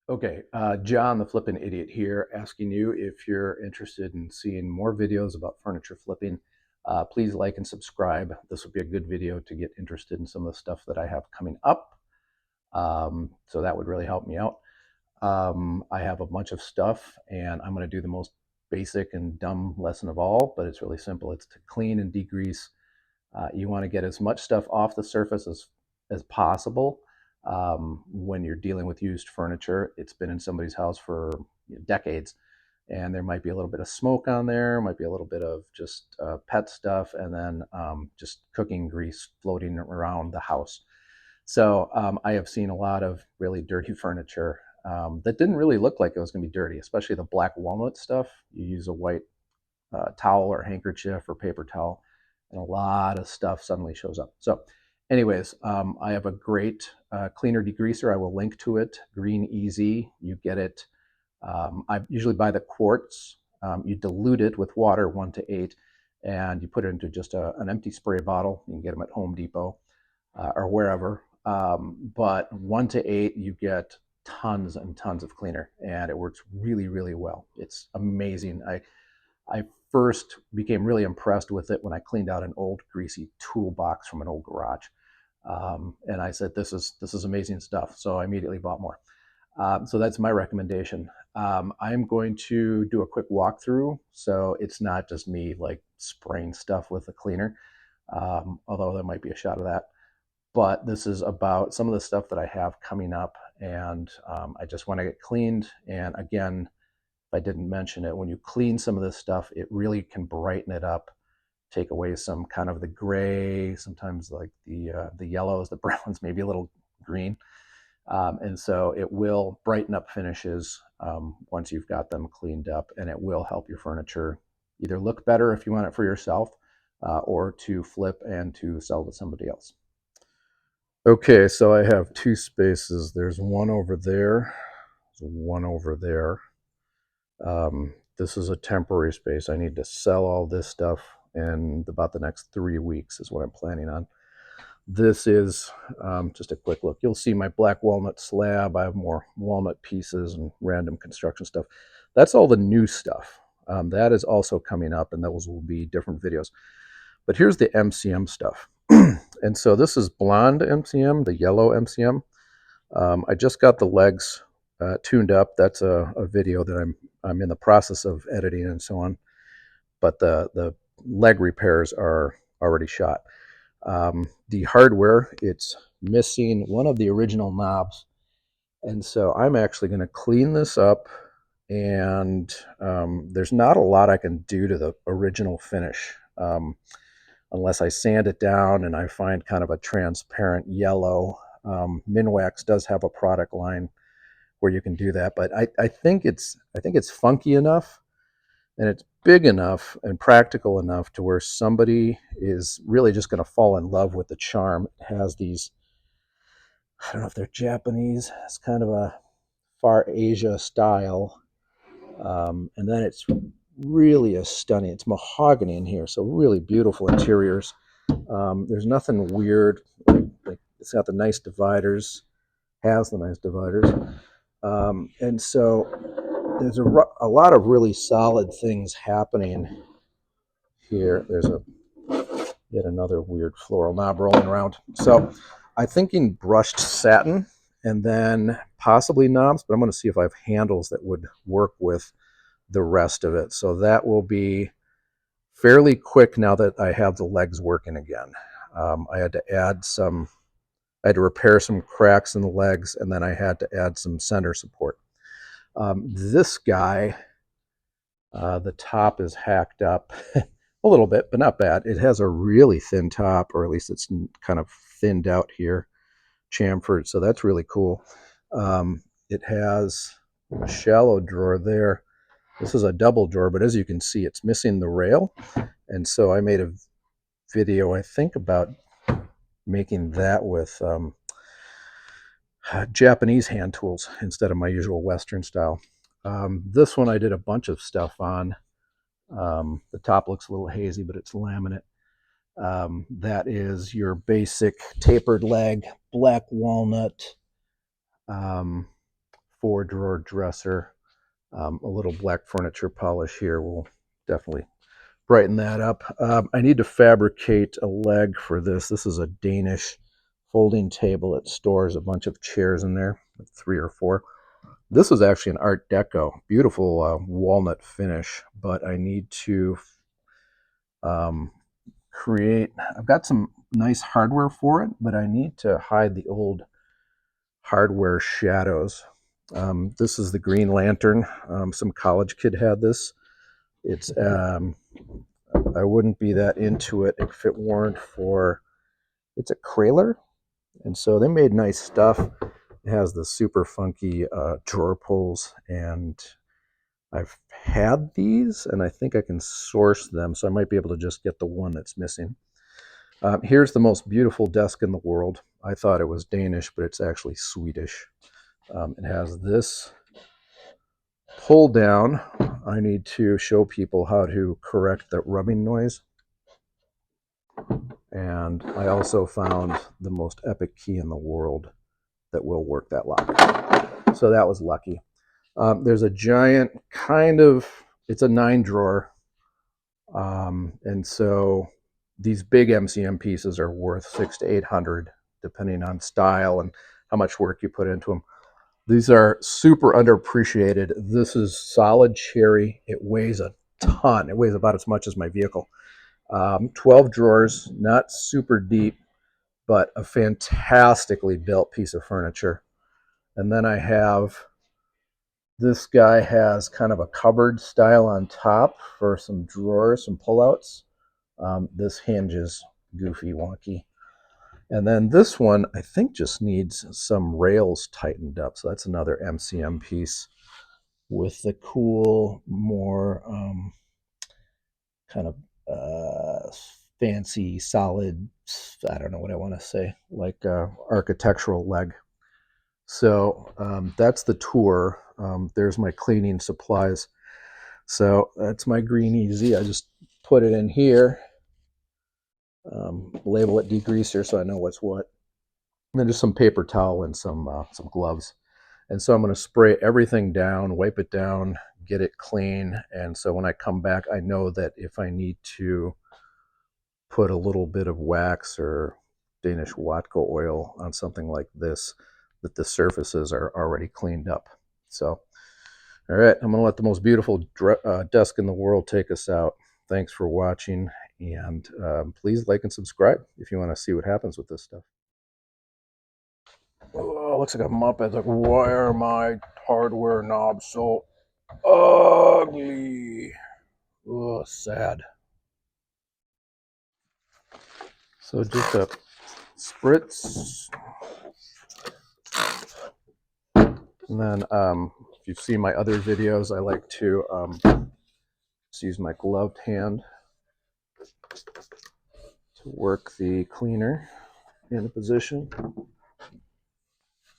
Okay, John the Flippin' Idiot here, asking you if you're interested in seeing more videos about furniture flipping. Please like and subscribe. This would be a good video to get interested in some of the stuff that I have coming up. So that would really help me out. I have a bunch of stuff, and I'm going to do the most basic and dumb lesson of all, but it's really simple. It's to clean and degrease. You want to get as much stuff off the surface as possible. When you're dealing with used furniture, it's been in somebody's house for decades, and there might be a little bit of smoke on there, might be a little bit of just pet stuff, and then just cooking grease floating around the house. So I have seen a lot of really dirty furniture that didn't really look like it was going to be dirty, especially the black walnut stuff. You use a white towel or handkerchief or paper towel, and a lot of stuff suddenly shows up. So anyways, I have a great cleaner degreaser. I will link to it. Green Easy. You get it. I usually buy the quarts. You dilute it with water 1 to 8, and you put it into just an empty spray bottle. You can get them at Home Depot or wherever. But 1 to 8, you get tons and tons of cleaner, and it works really, really well. It's amazing. I first became really impressed with it when I cleaned out an old greasy toolbox from an old garage. And I said, this is amazing stuff. So I immediately bought more. So that's my recommendation. I'm going to do a quick walkthrough, so it's not just me like spraying stuff with a cleaner, although there might be a shot of that. But this is about some of the stuff that I have coming up, and I just want to get cleaned. And again, if I didn't mention it, when you clean some of this stuff, it really can brighten it up, take away some kind of the gray, sometimes like the yellows, the browns, maybe a little green. And so it will brighten up finishes once you've got them cleaned up, and it will help your furniture either look better if you want it for yourself or to flip and to sell to somebody else. Okay, so I have two spaces. There's one over there, there's one over there. This is a temporary space. I need to sell all this stuff in about the next 3 weeks is what I'm planning on. This is just a quick look. You'll see my black walnut slab. I have more walnut pieces and random construction stuff. That's all the new stuff. That is also coming up, and those will be different videos. But here's the MCM stuff. And so this is blonde MCM, the yellow MCM. I just got the legs tuned up. That's a video that I'm in the process of editing and so on. But the leg repairs are already shot. The hardware, it's missing one of the original knobs. And so I'm actually going to clean this up, and there's not a lot I can do to the original finish unless I sand it down and I find kind of a transparent yellow. Minwax does have a product line where you can do that, but I think it's funky enough, and it's big enough and practical enough to where somebody is really just going to fall in love with the charm. It has these, I don't know if they're Japanese, it's kind of a Far Asia style, and then it's really a stunning, it's mahogany in here, so really beautiful interiors. There's nothing weird, like it's got the nice dividers, has the nice dividers. And so there's a lot of really solid things happening here. There's yet another weird floral knob rolling around. So I'm thinking brushed satin and then possibly knobs, but I'm going to see if I have handles that would work with the rest of it. So that will be fairly quick now that I have the legs working again. I had to repair some cracks in the legs, and then I had to add some center support. This guy, the top is hacked up a little bit, but not bad. It has a really thin top, or at least it's kind of thinned out here, chamfered, so that's really cool. It has a shallow drawer there. This is a double drawer, but as you can see, it's missing the rail, and so I made a video, I think, about making that with Japanese hand tools instead of my usual Western style. This one I did a bunch of stuff on. The top looks a little hazy, but it's laminate. That is your basic tapered leg, black walnut, 4-drawer dresser. A little black furniture polish here will definitely brighten that up. I need to fabricate a leg for this. This is a Danish folding table. It stores a bunch of chairs in there, 3 or 4. This is actually an Art Deco, beautiful walnut finish, but I need to create, I've got some nice hardware for it, but I need to hide the old hardware shadows. This is the Green Lantern. Some college kid had this. It's I wouldn't be that into it if it weren't for, it's a Krahler, and so they made nice stuff. It has the super funky drawer pulls, and I've had these, and I think I can source them, so I might be able to just get the one that's missing. Here's the most beautiful desk in the world. I thought it was Danish, but it's actually Swedish. It has this pull down. I need to show people how to correct the rubbing noise. And I also found the most epic key in the world that will work that lock. So that was lucky. There's a giant it's a 9-drawer. And so these big MCM pieces are worth $600 to $800, depending on style and how much work you put into them. These are super underappreciated. This is solid cherry. It weighs a ton. It weighs about as much as my vehicle. 12 drawers, not super deep, but a fantastically built piece of furniture. And then I have, this guy has kind of a cupboard style on top for some drawers, some pullouts. This hinge is goofy, wonky. And then this one, I think, just needs some rails tightened up. So that's another MCM piece with the cool, more kind of fancy, solid, I don't know what I want to say, like architectural leg. So that's the tour. There's my cleaning supplies. So that's my Green Easy. I just put it in here. Label it degreaser so I know what's what. And then just some paper towel and some gloves. And so I'm going to spray everything down, wipe it down, get it clean. And so when I come back, I know that if I need to put a little bit of wax or Danish Watco oil on something like this, that the surfaces are already cleaned up. So, all right, I'm going to let the most beautiful desk in the world take us out. Thanks for watching, and please like and subscribe if you want to see what happens with this stuff. Oh, looks like a Muppet. Like, why are my hardware knobs so ugly? Oh, sad. So just a spritz. And then if you've seen my other videos, I like to just use my gloved hand to work the cleaner into position.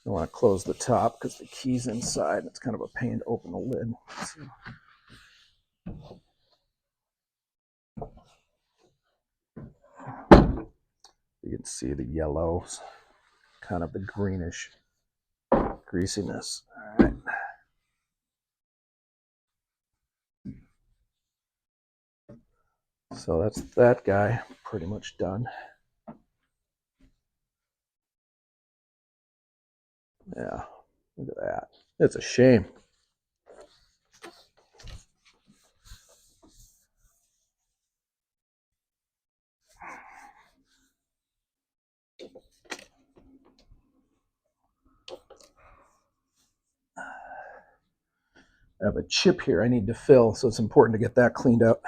I want to close the top because the key's inside. It's kind of a pain to open the lid. So. You can see the yellows, kind of the greenish greasiness. All right. So that's that guy pretty much done. Yeah, look at that. It's a shame. I have a chip here I need to fill, so it's important to get that cleaned up.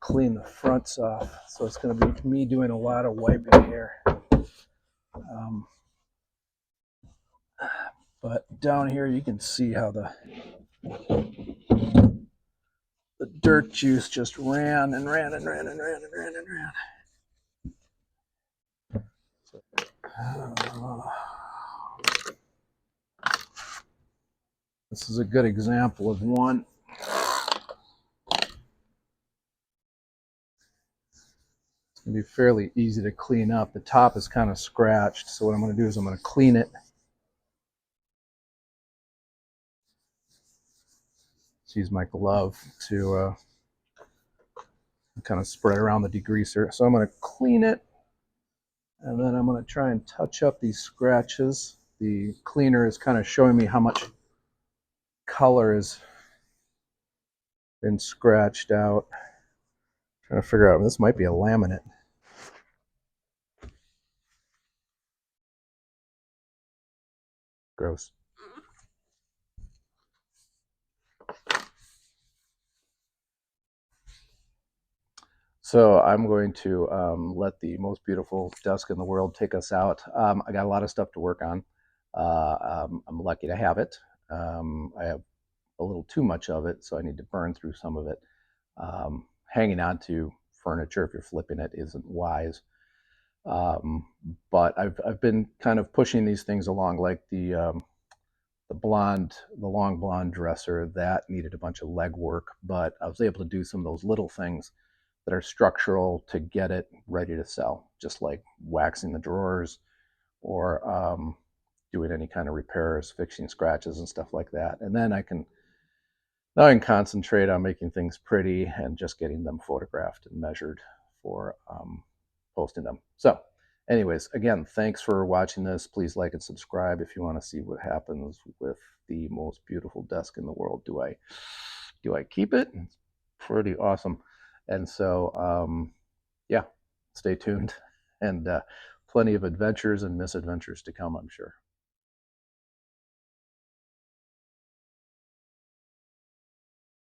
Clean the fronts off, so it's going to be me doing a lot of wiping here. But down here you can see how the The dirt juice just ran and ran and ran and ran and ran and ran. This is a good example of one. It's going to be fairly easy to clean up. The top is kind of scratched, so what I'm going to do is I'm going to clean it. Let's use my glove to kind of spread around the degreaser. So I'm going to clean it, and then I'm going to try and touch up these scratches. The cleaner is kind of showing me how much color has been scratched out. I'm trying to figure out, this might be a laminate. Gross. So I'm going to let the most beautiful desk in the world take us out. I got a lot of stuff to work on. I'm lucky to have it. I have a little too much of it, so I need to burn through some of it. Hanging on to furniture, if you're flipping it, isn't wise. But I've been kind of pushing these things along, like the long blonde dresser that needed a bunch of leg work, but I was able to do some of those little things that are structural to get it ready to sell, just like waxing the drawers or doing any kind of repairs, fixing scratches and stuff like that. And then now I can concentrate on making things pretty and just getting them photographed and measured for posting them. So anyways, again, thanks for watching this. Please like and subscribe if you want to see what happens with the most beautiful desk in the world. Do I keep it? It's pretty awesome. And so yeah, stay tuned, and plenty of adventures and misadventures to come, I'm sure.